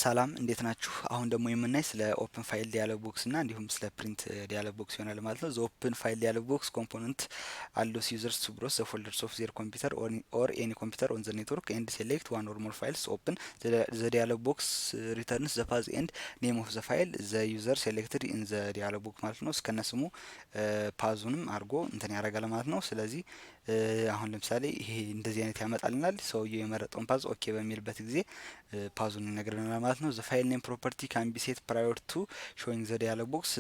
ሰላም እንዴት ናችሁ? አሁን ደግሞ የምናይ ስለ ኦፕን ፋይል ዲያሎግ ቦክስ እና እንዲሁም ስለ ፕሪንት ዲያሎግ ቦክስ ይሆናል ማለት ነው። ዘ ኦፕን ፋይል ዲያሎግ ቦክስ ኮምፖነንት አሎስ ዩዘርስ ቱ ብሮስ ዘ ፎልደርስ ኦፍ ዜር ኮምፒውተር ኦር ኤኒ ኮምፒውተር ኦን ዘ ኔትወርክ ኤንድ ሴሌክት ዋን ኦር ሞር ፋይልስ ኦፕን ዘ ዲያሎግ ቦክስ ሪተርንስ ዘ ፓዝ ኤንድ ኔም ኦፍ ዘ ፋይል ዘ ዩዘር ሴሌክትድ ኢን ዘ ዲያሎግ ቦክስ ማለት ነው። እስከነ ስሙ ፓዙንም አድርጎ እንትን ያደርጋል ማለት ነው። ስለዚህ አሁን ለምሳሌ ይሄ እንደዚህ አይነት ያመጣልናል። ሰውየው የመረጠውን ፓዝ ኦኬ በሚልበት ጊዜ ፓዙን ይነግረናል ማለት ነው። ዘ ፋይል ኔም ፕሮፐርቲ ካን ቢ ሴት ፕራዮር ቱ ሾዊንግ ዘ ዲያሎግ ቦክስ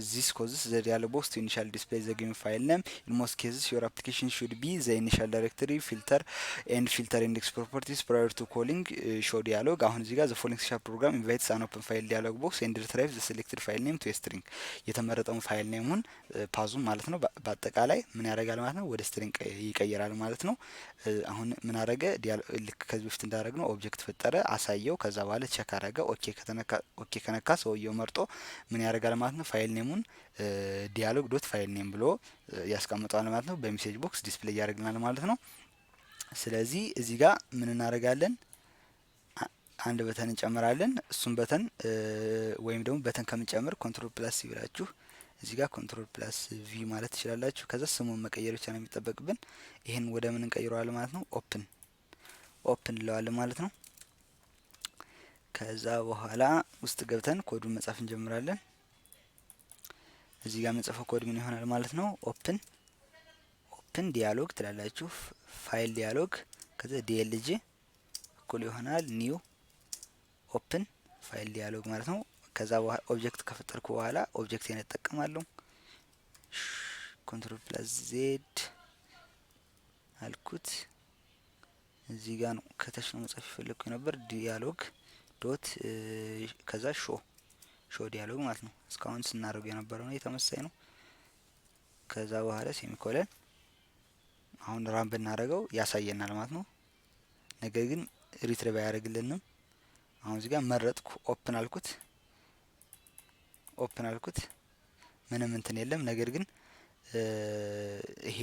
ዚስ ኮዝስ ዘ ዲያሎግ ቦክስ ቱ ኢኒሻል ዲስፕሌይ ዘ ጊቨን ፋይል ኔም ኢን ሞስት ኬዝስ ዮር አፕሊኬሽን ሹድ ቢ ዘ ኢኒሻል ዳይሬክተሪ ፊልተር ኢንዴክስ ፕሮፐርቲስ ፕራዮር ቱ ኮሊንግ ሾው ዲያሎግ። አሁን እዚህ ጋር ዘ ፎሎዊንግ ሻርፕ ፕሮግራም ኢንቫይትስ አን ኦፕን ፋይል ዲያሎግ ቦክስ ኤንድ ሪትራይቭ ዘ ሴሌክትድ ፋይል ኔም ቱ ስትሪንግ። የተመረጠውን ፋይል ኔሙን ፓዙን ማለት ነው በአጠቃላይ ምን ያደርጋል ማለት ነው ወደ ስትሪንግ ይቀይራል ማለት ነው። አሁን ምን አረገ? ልክ ከዚህ በፊት እንዳደረግ ነው ኦብጀክት ፈጠረ፣ አሳየው። ከዛ በኋላ ቼክ አረገ። ኦኬ ከነካ ሰውየው መርጦ ምን ያደርጋል ማለት ነው ፋይል ኔሙን ዲያሎግ ዶት ፋይል ኔም ብሎ ያስቀምጠዋል ማለት ነው። በሜሴጅ ቦክስ ዲስፕሌይ ያደርግልናል ማለት ነው። ስለዚህ እዚህ ጋር ምን እናደርጋለን? አንድ በተን እንጨምራለን። እሱም በተን ወይም ደግሞ በተን ከምንጨምር ኮንትሮል ፕላስ ይብላችሁ እዚህ ጋር ኮንትሮል ፕላስ ቪ ማለት ትችላላችሁ። ከዛ ስሙን መቀየር ብቻ ነው የሚጠበቅብን። ይሄን ወደ ምን እንቀይረዋለን ማለት ነው? ኦፕን እንለዋለን ማለት ነው። ከዛ በኋላ ውስጥ ገብተን ኮዱን መጻፍ እንጀምራለን። እዚህ ጋር የምንጽፈው ኮድ ምን ይሆናል ማለት ነው? ኦፕን ዲያሎግ ትላላችሁ። ፋይል ዲያሎግ ከዛ ዲኤልጂ እኩል ይሆናል ኒው ኦፕን ፋይል ዲያሎግ ማለት ነው። ከዛ በኋላ ኦብጀክት ከፈጠርኩ በኋላ ኦብጀክቴን እጠቀማለሁ። ኮንትሮል ፕላስ ዜድ አልኩት። እዚህ ጋር ነው ከታች ነው መጻፍ የፈለኩ ነበር። ዲያሎግ ዶት ከዛ ሾ ዲያሎግ ማለት ነው። እስካሁን ስናደርገው የነበረው ነው የተመሳሳይ ነው። ከዛ በኋላ ሴሚኮለን አሁን ራን ብናደርገው ያሳየናል ማለት ነው። ነገር ግን ሪትሪቭ አያደርግልንም። አሁን እዚህ ጋር መረጥኩ ኦፕን አልኩት ምንም እንትን የለም። ነገር ግን ይሄ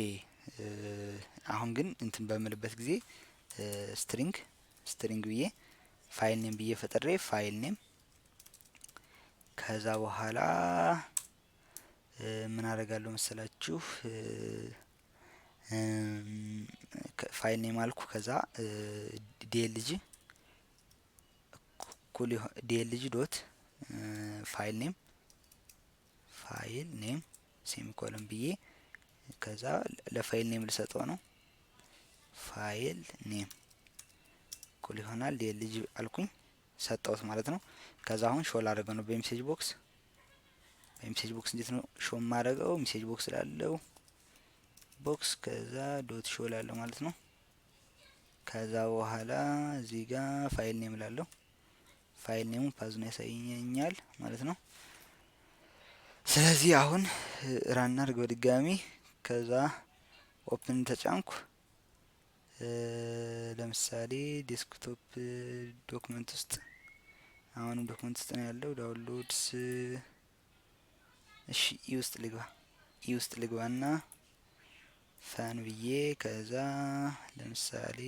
አሁን ግን እንትን በምልበት ጊዜ ስትሪንግ ብዬ ፋይል ኔም ብዬ ፈጥሬ ፋይል ኔም ከዛ በኋላ ምን አደርጋለሁ መሰላችሁ? ፋይል ኔም አልኩ። ከዛ ዲኤልጂ ዶት ፋይል ኔም ሴሚኮለን ብዬ ከዛ ለፋይል ኔም ልሰጠው ነው። ፋይል ኔም እኩል ይሆናል ዲኤልጂ አልኩኝ ሰጠውት ማለት ነው። ከዛ አሁን ሾ ላደርገው ነው በሜሴጅ ቦክስ እንዴት ነው ሾ ማደርገው? ሜሴጅ ቦክስ ላለው ቦክስ ከዛ ዶት ሾ ላለው ማለት ነው። ከዛ በኋላ እዚህ ጋር ፋይል ኔም ላለው ፋይል ኔሙን ፓዙን ያሳየኛል ማለት ነው። ስለዚህ አሁን ራን እናድርግ በድጋሚ። ከዛ ኦፕን ተጫንኩ። ለምሳሌ ዴስክቶፕ ዶክመንት ውስጥ አሁንም ዶክመንት ውስጥ ነው ያለው። ዳውንሎድስ እሺ ኢ ውስጥ ልግባና ፋን ብዬ ከዛ ለምሳሌ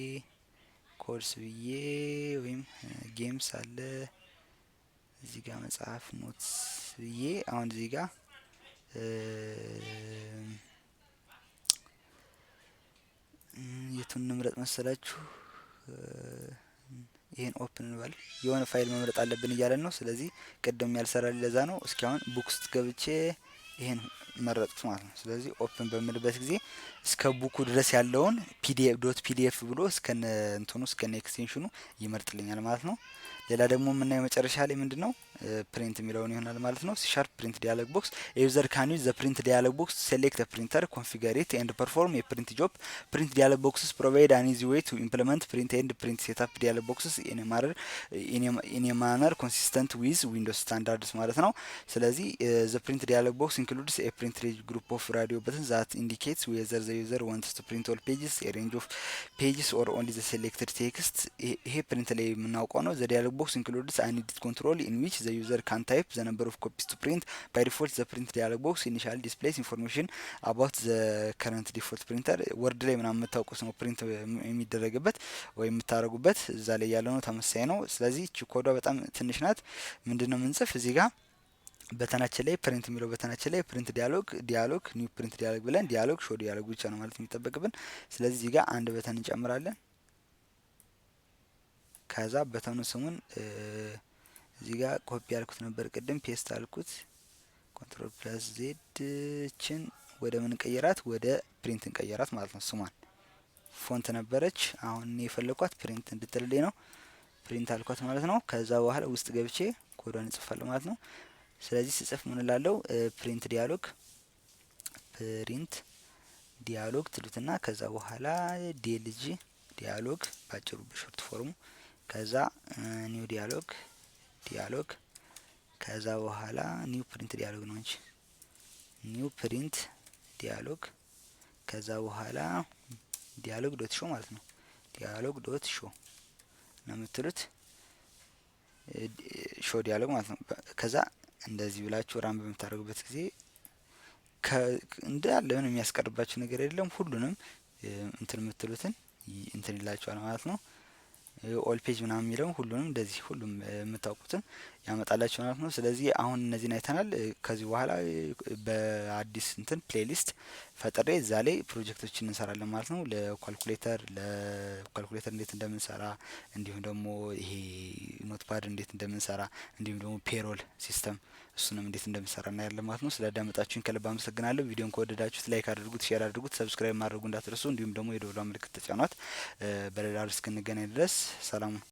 ኮርስ ብዬ ወይም ጌምስ አለ እዚህ ጋር መጽሐፍ ኖትስ ብዬ አሁን እዚህ ጋር የቱን እንምረጥ መሰላችሁ? ይሄን ኦፕን እንበል። የሆነ ፋይል መምረጥ አለብን እያለን ነው። ስለዚህ ቅድም ያልሰራልኝ ለዛ ነው። እስኪ አሁን ቡክ ውስጥ ገብቼ ይሄን መረጥኩት ማለት ነው። ስለዚህ ኦፕን በምልበት ጊዜ እስከ ቡኩ ድረስ ያለውን ፒዲኤፍ ብሎ እስከነ እንትኑ እስከነ ኤክስቴንሽኑ ይመርጥልኛል ማለት ነው። ሌላ ደግሞ የምናየው መጨረሻ ላይ ምንድነው ፕሪንት የሚለውን ይሆናል ማለት ነው። ሲሻርፕ ፕሪንት ዲያሎግ ቦክስ ዩዘር ካን ዩዝ ዘ ፕሪንት ዲያሎግ ቦክስ ሴሌክት ፕሪንተር ኮንፊገር ኢት ኤንድ ፐርፎርም የፕሪንት ጆብ ፕሪንት ዲያሎግ ቦክስስ ፕሮቫይድ አን ኢዚ ዌይ ቱ ኢምፕሊመንት ፕሪንት ኤንድ ፕሪንት ሴትአፕ ዲያሎግ ቦክስስ ኢን ኤ ማነር ኮንሲስተንት ዊዝ ዊንዶውስ ስታንዳርድስ ማለት ነው። ስለዚህ ዘ ፕሪንት ዲያሎግ ቦክስ ኢንክሉድስ ኤ ፕሪንት ግሩፕ ኦፍ ራዲዮ በተን ዛት ኢንዲኬትስ ዌዘር ዘ ዩዘር ዋንትስ ቱ ፕሪንት ኦል ፔጅስ ኤ ሬንጅ ኦፍ ፔጅስ ኦር ኦንሊ ዘ ሴሌክትድ ቴክስት። ይሄ ፕሪንት ላይ የምናውቀው ነው። ዘ ዲያሎግ ቦክስ ኢንክሉድስ አን ኤዲት ኮንትሮል ኢን ዊች ዘ ዩዘር ካን ታይፕ ዘ ነምበር ኦፍ ኮፒስ ቱ ፕሪንት ባይ ዲፎልት ዘ ፕሪንት ዲያሎግ ቦክስ ኢኒሻሊ ዲስፕሌይስ ኢንፎርሜሽን አባውት ዘ ከረንት ዲፎልት ፕሪንተር። ወርድ ላይ ምናምን የምታውቁት ነው ፕሪንት የሚደረግበት ወይም የምታደርጉበት እዛ ላይ ያለው ነው። ተመሳሳይ ነው። ስለዚህ እቺ ኮዷ በጣም ትንሽ ናት። ምንድነው ምንጽፍ እዚህ ጋር በተናችን ላይ ፕሪንት የሚለው በተናችን ላይ ፕሪንት ዲያሎግ ኒው ፕሪንት ዲያሎግ ብለን ዲያሎግ ሾ ዲያሎግ ብቻ ነው ማለት የሚጠበቅብን። ስለዚህ እዚህ ጋር አንድ በተን እንጨምራለን። ከዛ በተኑ ስሙን እዚህ ጋር ኮፒ ያልኩት ነበር ቅድም ፔስት አልኩት። ኮንትሮል ፕላስ ዜድ ችን ወደ ምን ቀየራት? ወደ ፕሪንት እንቀየራት ማለት ነው። ስሟን ፎንት ነበረች። አሁን የፈለኳት ፕሪንት እንድትልልኝ ነው። ፕሪንት አልኳት ማለት ነው። ከዛ በኋላ ውስጥ ገብቼ ኮዷን እጽፋለሁ ማለት ነው። ስለዚህ ስጽፍ ምን እላለሁ? ፕሪንት ዲያሎግ ትሉትና ከዛ በኋላ ዲኤልጂ ዲያሎግ ባጭሩ በሾርት ፎርሙ ከዛ ኒው ዲያሎግ ከዛ በኋላ ኒው ፕሪንት ዲያሎግ ነው እንጂ ኒው ፕሪንት ዲያሎግ ከዛ በኋላ ዲያሎግ ዶት ሾ ማለት ነው። ዲያሎግ ዶት ሾ ነው የምትሉት። ሾ ዲያሎግ ማለት ነው። ከዛ እንደዚህ ብላችሁ ራም በምታደርጉበት ጊዜ እንዳለ ምንም የሚያስቀርባችሁ ነገር የለም። ሁሉንም እንትን የምትሉትን እንትን ይላችኋል ማለት ነው። ኦል ፔጅ ምናምን የሚለው ሁሉንም እንደዚህ ሁሉም የምታውቁትን ያመጣላችሁ ማለት ነው። ስለዚህ አሁን እነዚህን አይተናል። ከዚህ በኋላ በአዲስ እንትን ፕሌሊስት ፈጥሬ እዛ ላይ ፕሮጀክቶችን እንሰራለን ማለት ነው። ለኳልኩሌተር እንዴት እንደምንሰራ እንዲሁም ደግሞ ይሄ ኖትፓድ እንዴት እንደምንሰራ እንዲሁም ደግሞ ፔሮል ሲስተም እሱንም እንዴት እንደምንሰራ እናያለን ማለት ነው። ስለዳመጣችሁኝ ከልብ አመሰግናለሁ። ቪዲዮን ከወደዳችሁት ላይክ አድርጉት፣ ሼር አድርጉት፣ ሰብስክራይብ ማድረጉ እንዳትረሱ። እንዲሁም ደግሞ የደወሏን ምልክት ተጫኗት። በሌላ ርዕስ እስክንገናኝ ድረስ ሰላም።